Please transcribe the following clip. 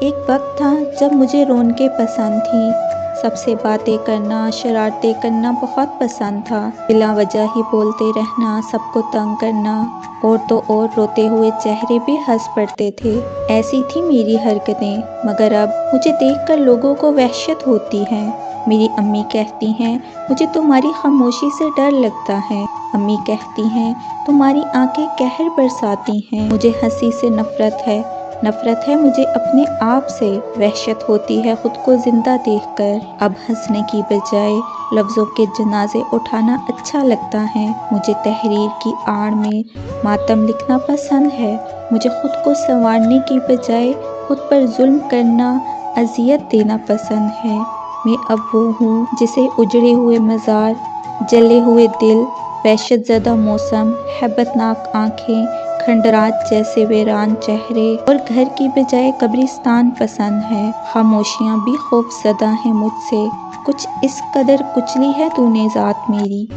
एक वक्त था जब मुझे रौनकें पसंद थी। सबसे बातें करना, शरारतें करना बहुत पसंद था। बिला वजह ही बोलते रहना, सबको तंग करना और तो और रोते हुए चेहरे भी हंस पड़ते थे। ऐसी थी मेरी हरकतें। मगर अब मुझे देखकर लोगों को वहशत होती है। मेरी अम्मी कहती हैं, मुझे तुम्हारी खामोशी से डर लगता है। अम्मी कहती हैं, तुम्हारी आंखें कहर बरसाती हैं। मुझे हंसी से नफरत है। नफरत है मुझे अपने आप से। वहशत होती है खुद को जिंदा देखकर। अब हंसने की बजाय लफ्ज़ों के जनाजे उठाना अच्छा लगता है। मुझे तहरीर की आड़ में मातम लिखना पसंद है। मुझे खुद को संवारने की बजाय खुद पर जुल्म करना, अजियत देना पसंद है। मैं अब वो हूँ जिसे उजड़े हुए मज़ार, जले हुए दिल, वहशत ज़दा मौसम, हैबतनाक आँखें, खंडरात जैसे वीरान चेहरे और घर की बजाय कब्रिस्तान पसंद है। खामोशियाँ भी खौफज़दा हैं मुझसे। कुछ इस कदर कुचली है तूने ज़ात मेरी।